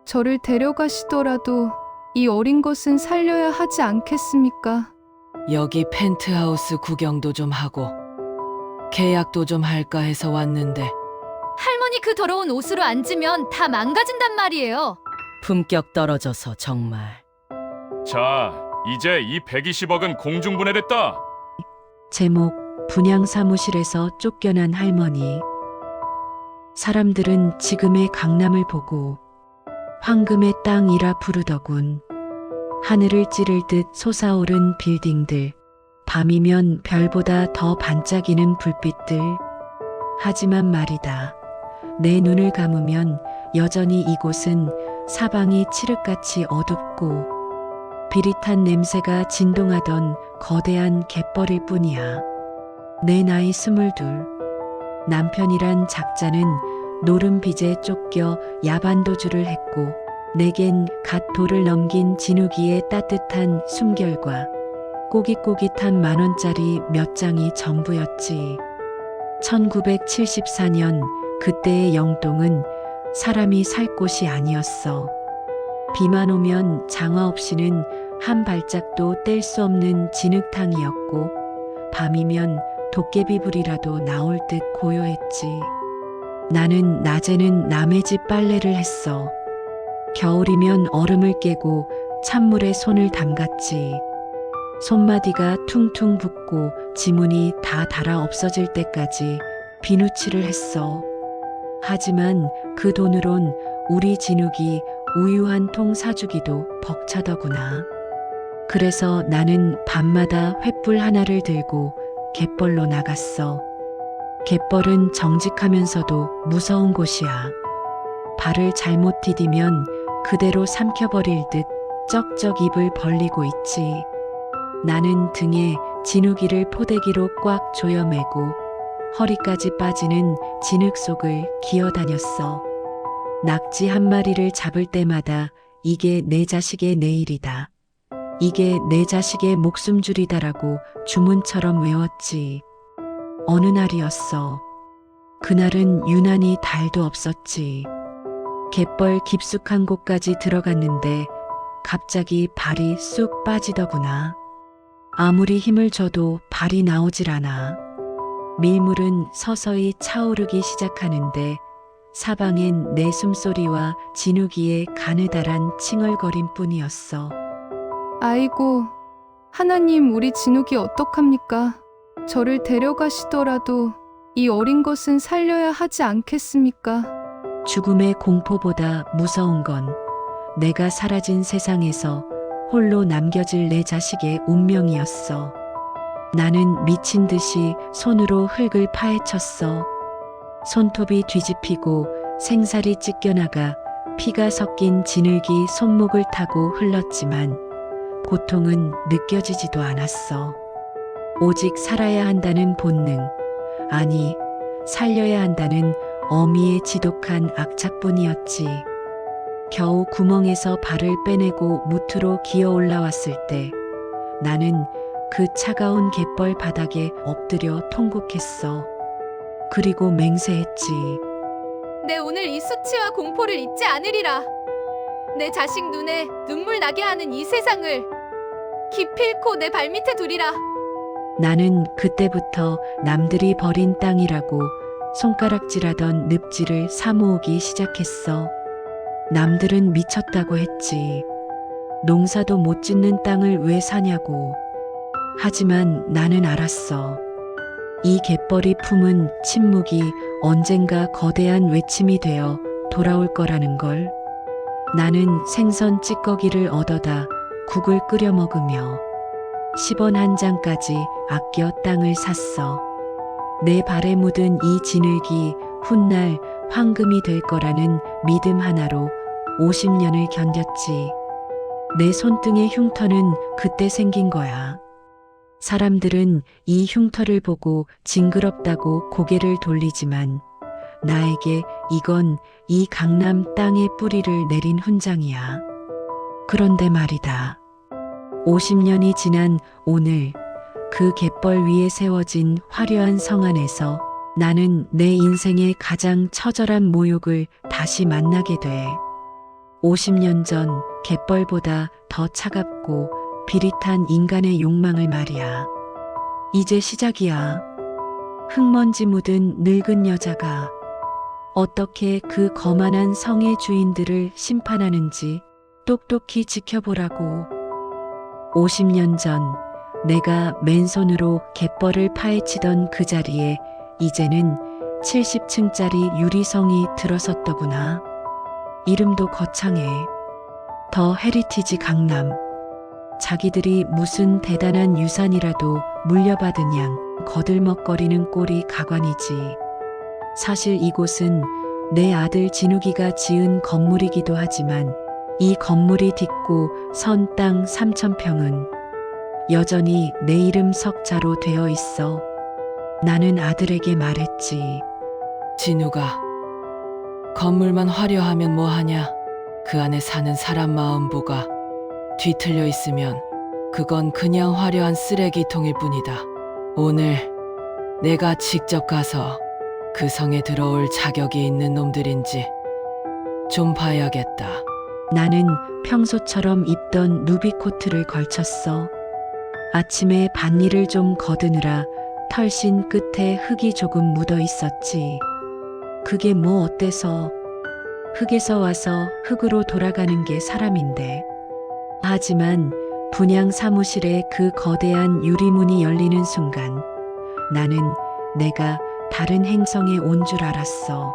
저를 데려가시더라도 이 어린 것은 살려야 하지 않겠습니까? 여기 펜트하우스 구경도 좀 하고 계약도 좀 할까 해서 왔는데 할머니 그 더러운 옷으로 앉으면 다 망가진단 말이에요. 품격 떨어져서 정말. 자, 이제 이 120억은 공중분해됐다. 제목 분양 사무실에서 쫓겨난 할머니. 사람들은 지금의 강남을 보고 황금의 땅이라 부르더군. 하늘을 찌를 듯 솟아오른 빌딩들, 밤이면 별보다 더 반짝이는 불빛들. 하지만 말이다. 내 눈을 감으면 여전히 이곳은 사방이 칠흑같이 어둡고 비릿한 냄새가 진동하던 거대한 갯벌일 뿐이야. 내 나이 22. 남편이란 작자는 노름빚에 쫓겨 야반도주를 했고 내겐 갓 돌을 넘긴 진우기의 따뜻한 숨결과 꼬깃꼬깃한 만원짜리 몇 장이 전부였지. 1974년 그때의 영동은 사람이 살 곳이 아니었어. 비만 오면 장화 없이는 한 발짝도 뗄 수 없는 진흙탕이었고 밤이면 도깨비불이라도 나올 듯 고요했지. 나는 낮에는 남의 집 빨래를 했어. 겨울이면 얼음을 깨고 찬물에 손을 담갔지. 손마디가 퉁퉁 붓고 지문이 다 닳아 없어질 때까지 비누칠을 했어. 하지만 그 돈으론 우리 진욱이 우유 한 통 사주기도 벅차더구나. 그래서 나는 밤마다 횃불 하나를 들고 갯벌로 나갔어. 갯벌은 정직하면서도 무서운 곳이야. 발을 잘못 디디면 그대로 삼켜버릴 듯 쩍쩍 입을 벌리고 있지. 나는 등에 진우기를 포대기로 꽉 조여매고 허리까지 빠지는 진흙 속을 기어다녔어. 낙지 한 마리를 잡을 때마다 이게 내 자식의 내일이다. 이게 내 자식의 목숨줄이다라고 주문처럼 외웠지. 어느 날이었어. 그날은 유난히 달도 없었지. 갯벌 깊숙한 곳까지 들어갔는데 갑자기 발이 쑥 빠지더구나. 아무리 힘을 줘도 발이 나오질 않아. 밀물은 서서히 차오르기 시작하는데 사방엔 내 숨소리와 진우기의 가느다란 칭얼거림 뿐이었어. 아이고, 하나님 우리 진욱이 어떡합니까? 저를 데려가시더라도 이 어린 것은 살려야 하지 않겠습니까? 죽음의 공포보다 무서운 건 내가 사라진 세상에서 홀로 남겨질 내 자식의 운명이었어. 나는 미친 듯이 손으로 흙을 파헤쳤어. 손톱이 뒤집히고 생살이 찢겨나가 피가 섞인 진흙이 손목을 타고 흘렀지만 고통은 느껴지지도 않았어. 오직 살아야 한다는 본능, 아니 살려야 한다는 어미의 지독한 악착뿐이었지. 겨우 구멍에서 발을 빼내고 무트로 기어 올라왔을 때 나는 그 차가운 갯벌 바닥에 엎드려 통곡했어. 그리고 맹세했지. 내 오늘 이 수치와 공포를 잊지 않으리라. 내 자식 눈에 눈물 나게 하는 이 세상을 기필코 내 발밑에 두리라. 나는 그때부터 남들이 버린 땅이라고 손가락질하던 늪지를 사모으기 시작했어. 남들은 미쳤다고 했지. 농사도 못 짓는 땅을 왜 사냐고. 하지만 나는 알았어. 이 갯벌이 품은 침묵이 언젠가 거대한 외침이 되어 돌아올 거라는 걸. 나는 생선 찌꺼기를 얻어다 국을 끓여 먹으며 10원 한 장까지 아껴 땅을 샀어. 내 발에 묻은 이 진흙이 훗날 황금이 될 거라는 믿음 하나로 50년을 견뎠지. 내 손등의 흉터는 그때 생긴 거야. 사람들은 이 흉터를 보고 징그럽다고 고개를 돌리지만 나에게 이건 이 강남 땅에 뿌리를 내린 훈장이야. 그런데 말이다. 50년이 지난 오늘 그 갯벌 위에 세워진 화려한 성 안에서 나는 내 인생의 가장 처절한 모욕을 다시 만나게 돼. 50년 전 갯벌보다 더 차갑고 비릿한 인간의 욕망을 말이야. 이제 시작이야. 흙먼지 묻은 늙은 여자가 어떻게 그 거만한 성의 주인들을 심판하는지 똑똑히 지켜보라고. 50년 전 내가 맨손으로 갯벌을 파헤치던 그 자리에 이제는 70층짜리 유리성이 들어섰더구나. 이름도 거창해. 더 헤리티지 강남. 자기들이 무슨 대단한 유산이라도 물려받은 양 거들먹거리는 꼴이 가관이지. 사실 이곳은 내 아들 진욱이가 지은 건물이기도 하지만 이 건물이 딛고 선 땅 3,000평은 여전히 내 이름 석자로 되어 있어. 나는 아들에게 말했지. 진우가 건물만 화려하면 뭐하냐? 그 안에 사는 사람 마음 보가 뒤틀려 있으면 그건 그냥 화려한 쓰레기통일 뿐이다. 오늘 내가 직접 가서 그 성에 들어올 자격이 있는 놈들인지 좀 봐야겠다. 나는 평소처럼 입던 누비코트를 걸쳤어. 아침에 밭일을 좀 거드느라 털신 끝에 흙이 조금 묻어 있었지. 그게 뭐 어때서? 흙에서 와서 흙으로 돌아가는 게 사람인데. 하지만 분양 사무실의 그 거대한 유리문이 열리는 순간 나는 내가 다른 행성에 온 줄 알았어.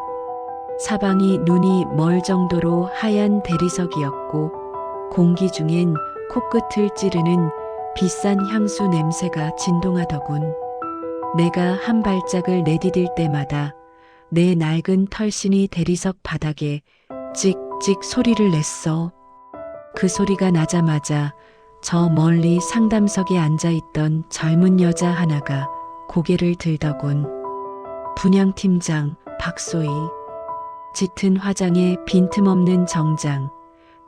사방이 눈이 멀 정도로 하얀 대리석이었고 공기 중엔 코끝을 찌르는 비싼 향수 냄새가 진동하더군. 내가 한 발짝을 내디딜 때마다 내 낡은 털신이 대리석 바닥에 찍찍 소리를 냈어. 그 소리가 나자마자 저 멀리 상담석에 앉아있던 젊은 여자 하나가 고개를 들더군. 분양팀장 박소희. 짙은 화장에 빈틈없는 정장,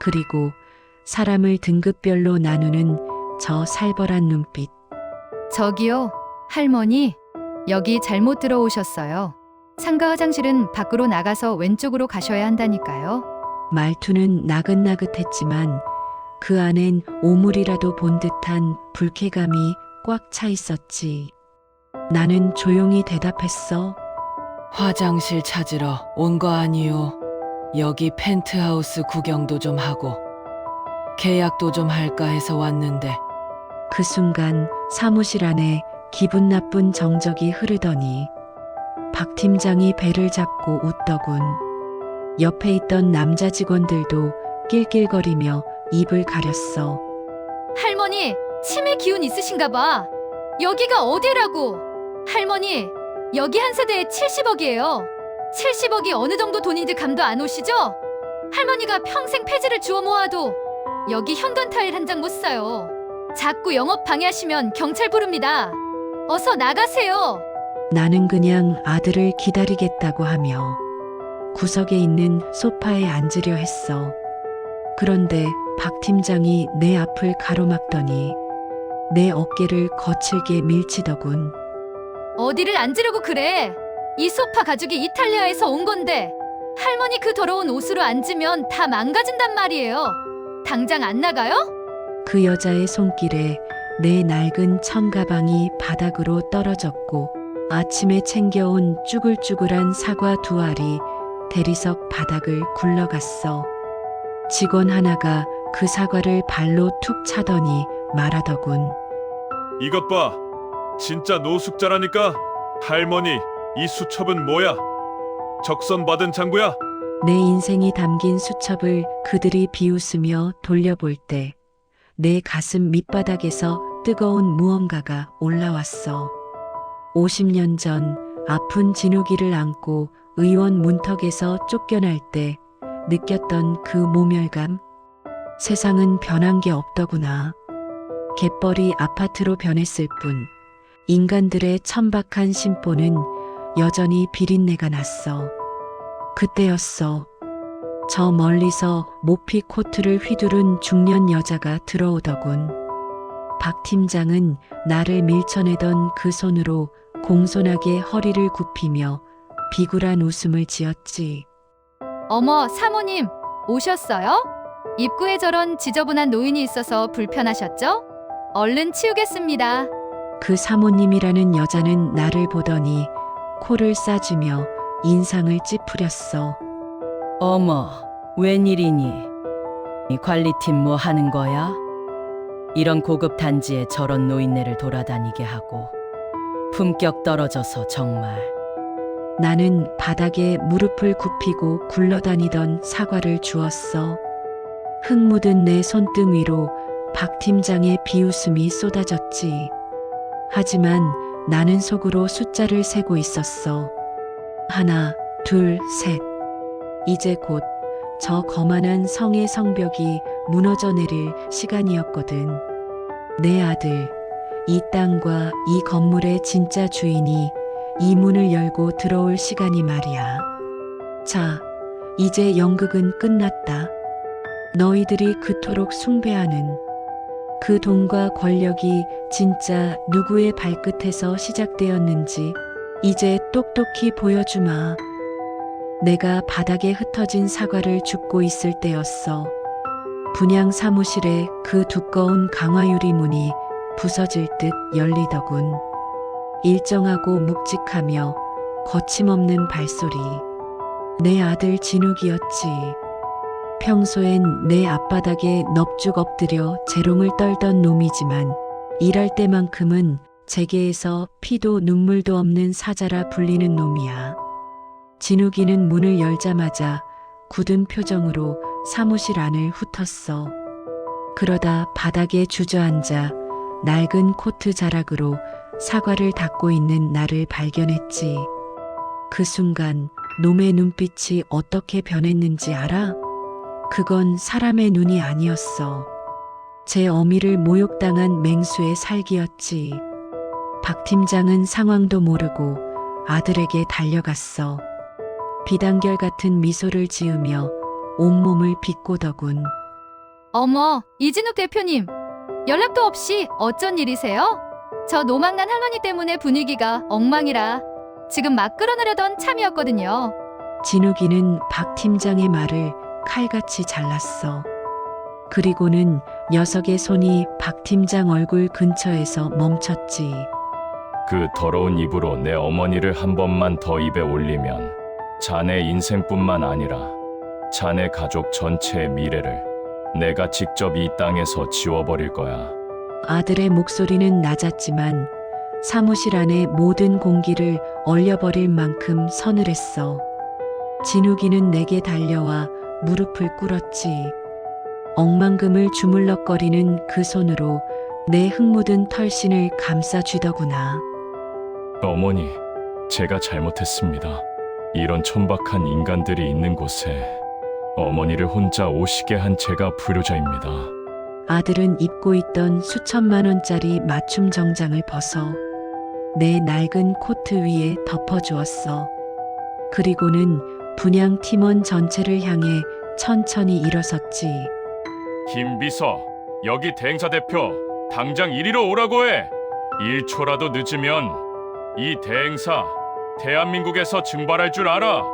그리고 사람을 등급별로 나누는 저 살벌한 눈빛. 저기요, 할머니. 여기 잘못 들어오셨어요. 상가 화장실은 밖으로 나가서 왼쪽으로 가셔야 한다니까요. 말투는 나긋나긋했지만 그 안엔 오물이라도 본 듯한 불쾌감이 꽉 차 있었지. 나는 조용히 대답했어. 화장실 찾으러 온 거 아니요. 여기 펜트하우스 구경도 좀 하고 계약도 좀 할까 해서 왔는데. 그 순간 사무실 안에 기분 나쁜 정적이 흐르더니 박 팀장이 배를 잡고 웃더군. 옆에 있던 남자 직원들도 낄낄거리며 입을 가렸어. 할머니, 치매 기운 있으신가 봐. 여기가 어디라고? 할머니, 여기 한 세대에 70억이에요. 70억이 어느 정도 돈인지 감도 안 오시죠? 할머니가 평생 폐지를 주워 모아도 여기 현관 타일 한 장 못 사요. 자꾸 영업 방해하시면 경찰 부릅니다. 어서 나가세요. 나는 그냥 아들을 기다리겠다고 하며 구석에 있는 소파에 앉으려 했어. 그런데 박 팀장이 내 앞을 가로막더니 내 어깨를 거칠게 밀치더군. 어디를 앉으려고 그래? 이 소파 가죽이 이탈리아에서 온 건데 할머니 그 더러운 옷으로 앉으면 다 망가진단 말이에요. 당장 안 나가요? 그 여자의 손길에 내 낡은 청가방이 바닥으로 떨어졌고 아침에 챙겨온 쭈글쭈글한 사과 2알이 대리석 바닥을 굴러갔어. 직원 하나가 그 사과를 발로 툭 차더니 말하더군. 이것 봐. 진짜 노숙자라니까. 할머니, 이 수첩은 뭐야? 적선 받은 장부야? 내 인생이 담긴 수첩을 그들이 비웃으며 돌려볼 때 내 가슴 밑바닥에서 뜨거운 무언가가 올라왔어. 50년 전 아픈 진욱이를 안고 의원 문턱에서 쫓겨날 때 느꼈던 그 모멸감. 세상은 변한 게 없더구나. 갯벌이 아파트로 변했을 뿐 인간들의 천박한 심보는 여전히 비린내가 났어. 그때였어. 저 멀리서 모피 코트를 휘두른 중년 여자가 들어오더군. 박 팀장은 나를 밀쳐내던 그 손으로 공손하게 허리를 굽히며 비굴한 웃음을 지었지. 어머, 사모님, 오셨어요? 입구에 저런 지저분한 노인이 있어서 불편하셨죠? 얼른 치우겠습니다. 그 사모님이라는 여자는 나를 보더니 코를 싸주며 인상을 찌푸렸어. 어머, 웬일이니? 이 관리팀 뭐 하는 거야? 이런 고급 단지에 저런 노인네를 돌아다니게 하고 품격 떨어져서 정말. 나는 바닥에 무릎을 굽히고 굴러다니던 사과를 주었어. 흙 묻은 내 손등 위로 박 팀장의 비웃음이 쏟아졌지. 하지만 나는 속으로 숫자를 세고 있었어. 하나, 둘, 셋. 이제 곧 저 거만한 성의 성벽이 무너져 내릴 시간이었거든. 내 아들, 이 땅과 이 건물의 진짜 주인이 이 문을 열고 들어올 시간이 말이야. 자, 이제 연극은 끝났다. 너희들이 그토록 숭배하는 그 돈과 권력이 진짜 누구의 발끝에서 시작되었는지 이제 똑똑히 보여주마. 내가 바닥에 흩어진 사과를 줍고 있을 때였어. 분양 사무실에 그 두꺼운 강화유리 문이 부서질 듯 열리더군. 일정하고 묵직하며 거침없는 발소리. 내 아들 진욱이었지. 평소엔 내 앞바닥에 넙죽 엎드려 재롱을 떨던 놈이지만 일할 때만큼은 재계에서 피도 눈물도 없는 사자라 불리는 놈이야. 진욱이는 문을 열자마자 굳은 표정으로 사무실 안을 훑었어. 그러다 바닥에 주저앉아 낡은 코트 자락으로 사과를 닦고 있는 나를 발견했지. 그 순간 놈의 눈빛이 어떻게 변했는지 알아? 그건 사람의 눈이 아니었어. 제 어미를 모욕당한 맹수의 살기였지. 박 팀장은 상황도 모르고 아들에게 달려갔어. 비단결 같은 미소를 지으며 온몸을 비꼬더군. 어머, 이진욱 대표님. 연락도 없이 어쩐 일이세요? 저 노망난 할머니 때문에 분위기가 엉망이라 지금 막 끌어내려던 참이었거든요. 진욱이는 박 팀장의 말을 칼같이 잘랐어. 그리고는 녀석의 손이 박 팀장 얼굴 근처에서 멈췄지. 그 더러운 입으로 내 어머니를 한 번만 더 입에 올리면 자네 인생뿐만 아니라 자네 가족 전체의 미래를 내가 직접 이 땅에서 지워버릴 거야. 아들의 목소리는 낮았지만 사무실 안의 모든 공기를 얼려버릴 만큼 서늘했어. 진욱이는 내게 달려와 무릎을 꿇었지. 억만금을 주물럭거리는 그 손으로 내 흙묻은 털신을 감싸쥐더구나. 어머니, 제가 잘못했습니다. 이런 천박한 인간들이 있는 곳에 어머니를 혼자 오시게 한 제가 불효자입니다. 아들은 입고 있던 수천만 원짜리 맞춤 정장을 벗어 내 낡은 코트 위에 덮어주었어. 그리고는 분양 팀원 전체를 향해 천천히 일어섰지. 김 비서, 여기 대행사 대표, 당장 이리로 오라고 해. 1초라도 늦으면 이 대행사 대한민국에서 증발할 줄 알아.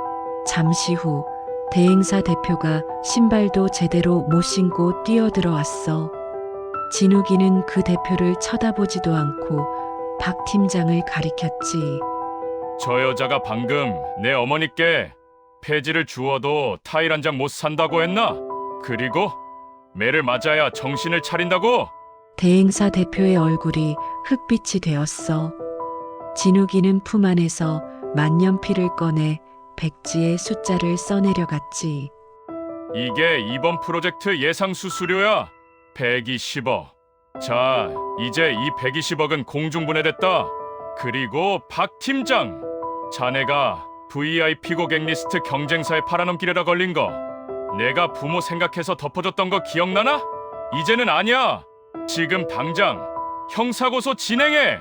잠시 후 대행사 대표가 신발도 제대로 못 신고 뛰어들어왔어. 진욱이는 그 대표를 쳐다보지도 않고 박 팀장을 가리켰지. 저 여자가 방금 내 어머니께 폐지를 주어도 타일 한 장 못 산다고 했나? 그리고 매를 맞아야 정신을 차린다고? 대행사 대표의 얼굴이 흑빛이 되었어. 진욱이는 품 안에서 만년필을 꺼내 백지에 숫자를 써내려갔지. 이게 이번 프로젝트 예상 수수료야. 120억. 자, 이제 이 120억은 공중분해됐다. 그리고 박 팀장, 자네가 VIP 고객 리스트 경쟁사에 팔아넘기려다 걸린 거 내가 부모 생각해서 덮어줬던 거 기억나나? 이제는 아니야. 지금 당장 형사고소 진행해.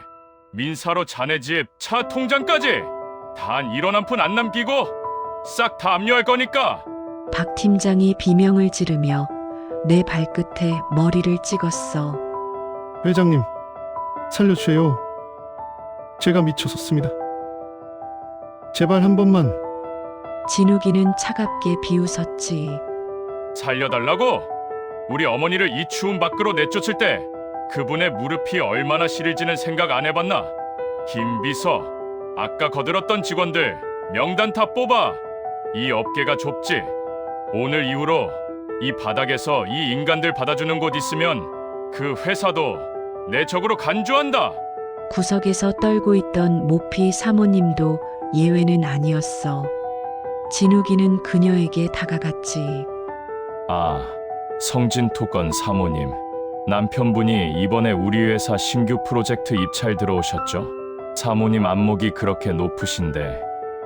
민사로 자네 집 차 통장까지 단 1원 한 푼 안 남기고 싹 다 압류할 거니까. 박 팀장이 비명을 지르며 내 발끝에 머리를 찍었어. 회장님, 살려주세요. 제가 미쳐섰습니다. 제발 한 번만. 진욱이는 차갑게 비웃었지. 살려달라고? 우리 어머니를 이 추운 밖으로 내쫓을 때 그분의 무릎이 얼마나 시릴지는 생각 안 해봤나? 김 비서, 아까 거들었던 직원들 명단 다 뽑아. 이 업계가 좁지. 오늘 이후로 이 바닥에서 이 인간들 받아주는 곳 있으면 그 회사도 내 적으로 간주한다. 구석에서 떨고 있던 모피 사모님도 예외는 아니었어. 진욱이는 그녀에게 다가갔지. 아, 성진토건 사모님. 남편분이 이번에 우리 회사 신규 프로젝트 입찰 들어오셨죠? 사모님 안목이 그렇게 높으신데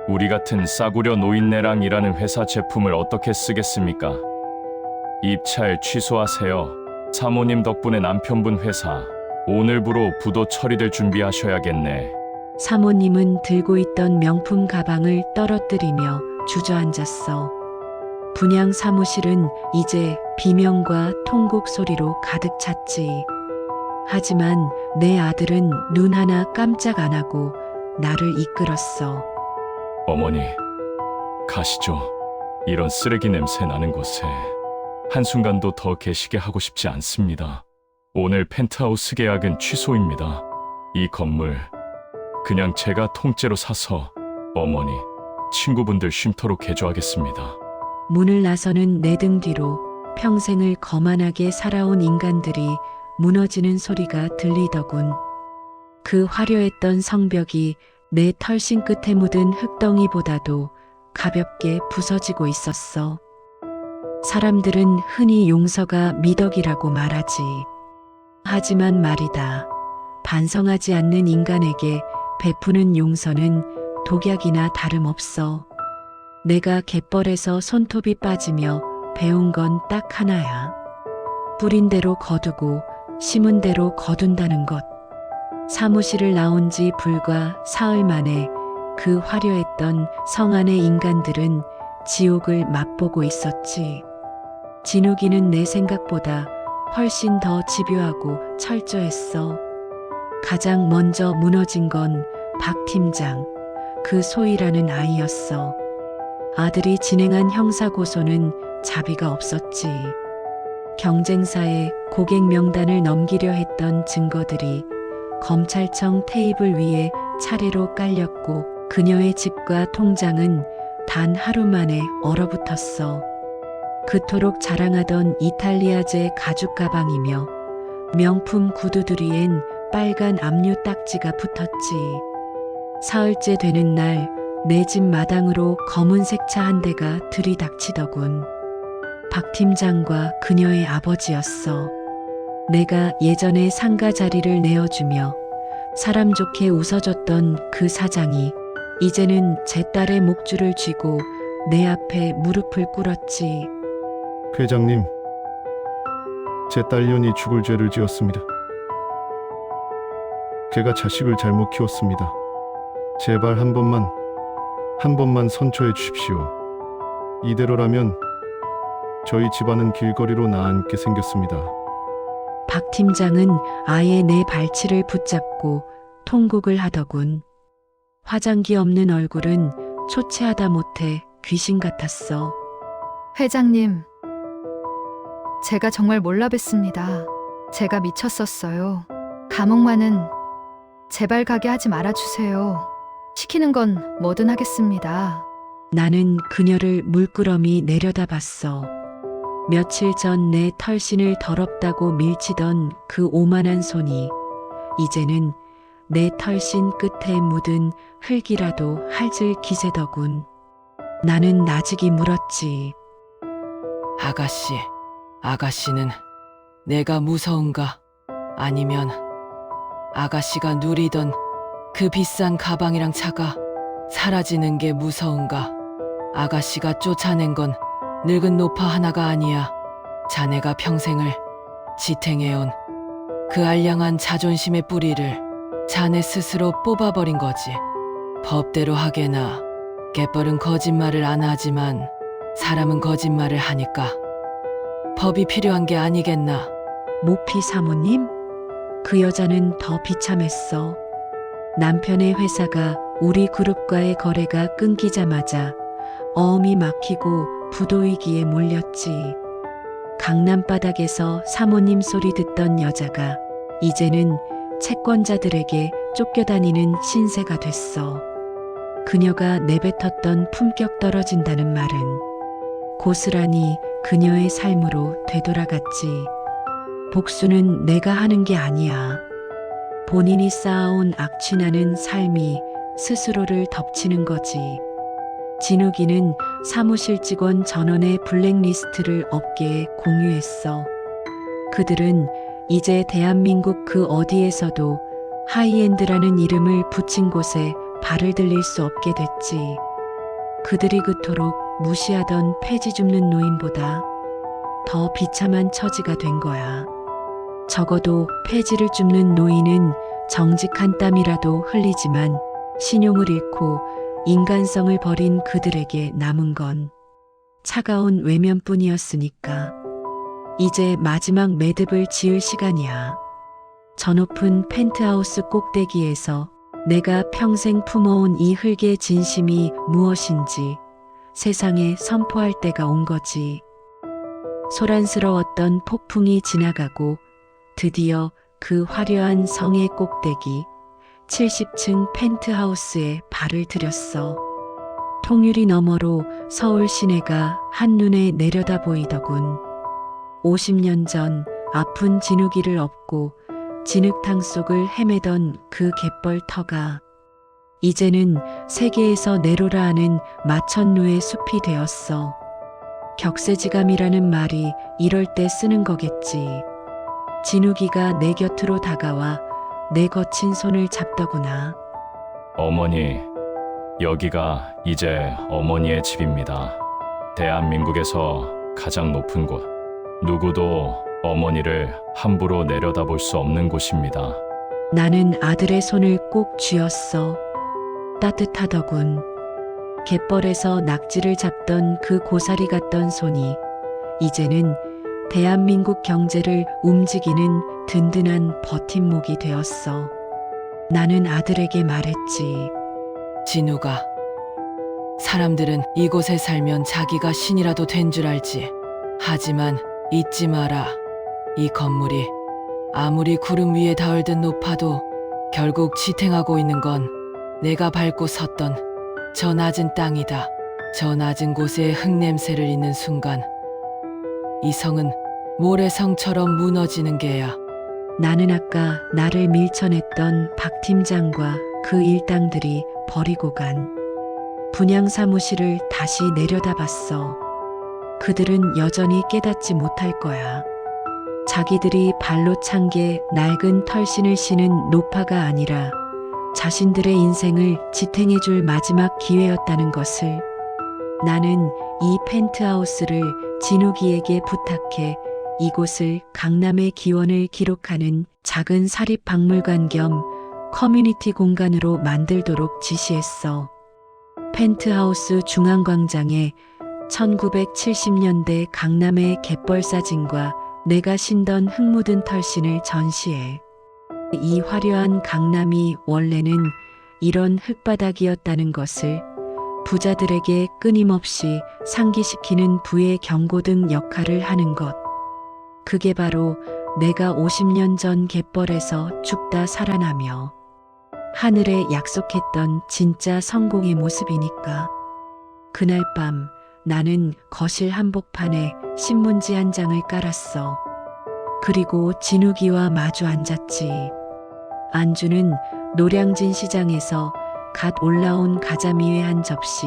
우리 같은 싸구려 노인네랑 일하는 회사 제품을 어떻게 쓰겠습니까? 입찰 취소하세요. 사모님 덕분에 남편분 회사 오늘부로 부도 처리될 준비하셔야겠네. 사모님은 들고 있던 명품 가방을 떨어뜨리며 주저앉았어. 분양 사무실은 이제 비명과 통곡 소리로 가득 찼지. 하지만 내 아들은 눈 하나 깜짝 안 하고 나를 이끌었어. 어머니, 가시죠. 이런 쓰레기 냄새 나는 곳에 한순간도 더 계시게 하고 싶지 않습니다. 오늘 펜트하우스 계약은 취소입니다. 이 건물 그냥 제가 통째로 사서 어머니, 친구분들 쉼터로 개조하겠습니다. 문을 나서는 내 등 뒤로 평생을 거만하게 살아온 인간들이 무너지는 소리가 들리더군. 그 화려했던 성벽이 내 털신 끝에 묻은 흙덩이보다도 가볍게 부서지고 있었어. 사람들은 흔히 용서가 미덕이라고 말하지. 하지만 말이다. 반성하지 않는 인간에게 베푸는 용서는 독약이나 다름없어. 내가 갯벌에서 손톱이 빠지며 배운 건 딱 하나야. 뿌린 대로 거두고 심은 대로 거둔다는 것. 사무실을 나온 지 불과 사흘 만에 그 화려했던 성 안의 인간들은 지옥을 맛보고 있었지. 진욱이는 내 생각보다 훨씬 더 집요하고 철저했어. 가장 먼저 무너진 건 박 팀장, 그 소희라는 아이였어. 아들이 진행한 형사고소는 자비가 없었지. 경쟁사에 고객 명단을 넘기려 했던 증거들이 검찰청 테이블 위에 차례로 깔렸고 그녀의 집과 통장은 단 하루 만에 얼어붙었어. 그토록 자랑하던 이탈리아제 가죽 가방이며 명품 구두들이엔 빨간 압류 딱지가 붙었지. 사흘째 되는 날 내 집 마당으로 검은색 차 한 대가 들이닥치더군. 박 팀장과 그녀의 아버지였어. 내가 예전에 상가 자리를 내어주며 사람 좋게 웃어줬던 그 사장이 이제는 제 딸의 목줄을 쥐고 내 앞에 무릎을 꿇었지. 회장님, 제 딸년이 죽을 죄를 지었습니다. 걔가 자식을 잘못 키웠습니다. 제발 한 번만 선처해 주십시오. 이대로라면 저희 집안은 길거리로 나앉게 생겼습니다. 박 팀장은 아예 내 발치를 붙잡고 통곡을 하더군. 화장기 없는 얼굴은 초췌하다 못해 귀신 같았어. 회장님, 제가 정말 몰라 뵀습니다. 제가 미쳤었어요. 감옥만은 제발 가게 하지 말아주세요. 시키는 건 뭐든 하겠습니다. 나는 그녀를 물끄러미 내려다봤어. 며칠 전 내 털신을 더럽다고 밀치던 그 오만한 손이 이제는 내 털신 끝에 묻은 흙이라도 핥을 기세더군. 나는 나직이 물었지. 아가씨는 내가 무서운가? 아니면 아가씨가 누리던 그 비싼 가방이랑 차가 사라지는 게 무서운가? 아가씨가 쫓아낸 건 늙은 노파 하나가 아니야. 자네가 평생을 지탱해온 그 알량한 자존심의 뿌리를 자네 스스로 뽑아버린 거지. 법대로 하게나. 갯벌은 거짓말을 안 하지만 사람은 거짓말을 하니까 법이 필요한 게 아니겠나. 모피 사모님? 그 여자는 더 비참했어. 남편의 회사가 우리 그룹과의 거래가 끊기자마자 어음이 막히고 부도위기에 몰렸지. 강남 바닥에서 사모님 소리 듣던 여자가 이제는 채권자들에게 쫓겨다니는 신세가 됐어. 그녀가 내뱉었던 품격 떨어진다는 말은 고스란히 그녀의 삶으로 되돌아갔지. 복수는 내가 하는 게 아니야. 본인이 쌓아온 악취나는 삶이 스스로를 덮치는 거지. 진욱이는 사무실 직원 전원의 블랙리스트를 업계에 공유했어. 그들은 이제 대한민국 그 어디에서도 하이엔드라는 이름을 붙인 곳에 발을 들릴 수 없게 됐지. 그들이 그토록 무시하던 폐지 줍는 노인보다 더 비참한 처지가 된 거야. 적어도 폐지를 줍는 노인은 정직한 땀이라도 흘리지만 신용을 잃고 인간성을 버린 그들에게 남은 건 차가운 외면뿐이었으니까. 이제 마지막 매듭을 지을 시간이야. 저 높은 펜트하우스 꼭대기에서 내가 평생 품어온 이 흙의 진심이 무엇인지 세상에 선포할 때가 온 거지. 소란스러웠던 폭풍이 지나가고 드디어 그 화려한 성의 꼭대기 70층 펜트하우스에 발을 들였어. 통유리 너머로 서울 시내가 한눈에 내려다 보이더군. 50년 전 아픈 진욱이를 업고 진흙탕 속을 헤매던 그 갯벌터가 이제는 세계에서 내로라 하는 마천루의 숲이 되었어. 격세지감이라는 말이 이럴 때 쓰는 거겠지. 진욱이가 내 곁으로 다가와 내 거친 손을 잡더구나. 어머니, 여기가 이제 어머니의 집입니다. 대한민국에서 가장 높은 곳. 누구도 어머니를 함부로 내려다볼 수 없는 곳입니다. 나는 아들의 손을 꼭 쥐었어. 따뜻하더군. 갯벌에서 낙지를 잡던 그 고사리 같던 손이 이제는 대한민국 경제를 움직이는 든든한 버팀목이 되었어. 나는 아들에게 말했지. 진우가, 사람들은 이곳에 살면 자기가 신이라도 된 줄 알지. 하지만 잊지 마라. 이 건물이 아무리 구름 위에 닿을 듯 높아도 결국 지탱하고 있는 건 내가 밟고 섰던 저 낮은 땅이다. 저 낮은 곳에 흙냄새를 잇는 순간 이 성은 모래성처럼 무너지는 게야. 나는 아까 나를 밀쳐냈던 박 팀장과 그 일당들이 버리고 간 분양 사무실을 다시 내려다봤어. 그들은 여전히 깨닫지 못할 거야. 자기들이 발로 찬 게 낡은 털신을 신은 노파가 아니라 자신들의 인생을 지탱해줄 마지막 기회였다는 것을. 나는 이 펜트하우스를 진욱이에게 부탁해 이곳을 강남의 기원을 기록하는 작은 사립박물관 겸 커뮤니티 공간으로 만들도록 지시했어. 펜트하우스 중앙광장에 1970년대 강남의 갯벌 사진과 내가 신던 흙 묻은 털신을 전시해. 이 화려한 강남이 원래는 이런 흙바닥이었다는 것을 부자들에게 끊임없이 상기시키는 부의 경고등 역할을 하는 것. 그게 바로 내가 50년 전 갯벌에서 죽다 살아나며 하늘에 약속했던 진짜 성공의 모습이니까. 그날 밤 나는 거실 한복판에 신문지 한 장을 깔았어. 그리고 진욱이와 마주 앉았지. 안주는 노량진 시장에서 갓 올라온 가자미회 한 접시,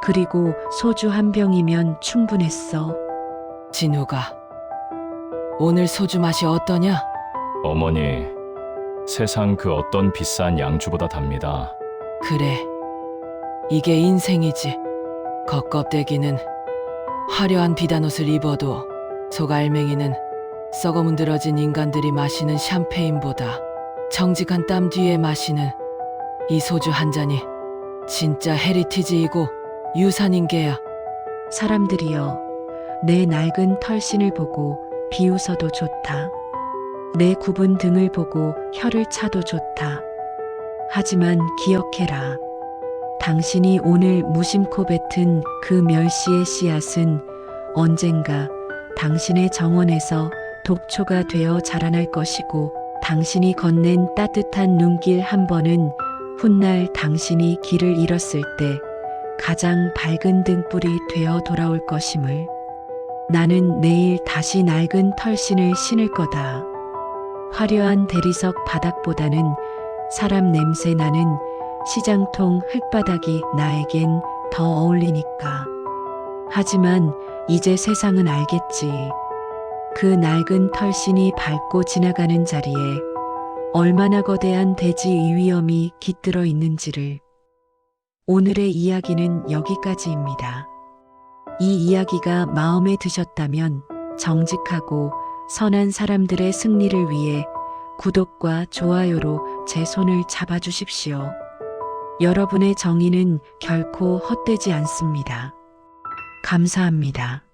그리고 소주 한 병이면 충분했어. 진우가, 오늘 소주 맛이 어떠냐? 어머니, 세상 그 어떤 비싼 양주보다 답니다. 그래, 이게 인생이지. 겉껍데기는 화려한 비단옷을 입어도 속알맹이는 썩어 문드러진 인간들이 마시는 샴페인보다 정직한 땀 뒤에 마시는 이 소주 한 잔이 진짜 헤리티지이고 유산인 게야. 사람들이여, 내 낡은 털신을 보고 비웃어도 좋다. 내 굽은 등을 보고 혀를 차도 좋다. 하지만 기억해라. 당신이 오늘 무심코 뱉은 그 멸시의 씨앗은 언젠가 당신의 정원에서 독초가 되어 자라날 것이고 당신이 건넨 따뜻한 눈길 한 번은 훗날 당신이 길을 잃었을 때 가장 밝은 등불이 되어 돌아올 것임을. 나는 내일 다시 낡은 털신을 신을 거다. 화려한 대리석 바닥보다는 사람 냄새 나는 시장통 흙바닥이 나에겐 더 어울리니까. 하지만 이제 세상은 알겠지. 그 낡은 털신이 밟고 지나가는 자리에 얼마나 거대한 대지의 위험이 깃들어 있는지를. 오늘의 이야기는 여기까지입니다. 이 이야기가 마음에 드셨다면 정직하고 선한 사람들의 승리를 위해 구독과 좋아요로 제 손을 잡아주십시오. 여러분의 정의는 결코 헛되지 않습니다. 감사합니다.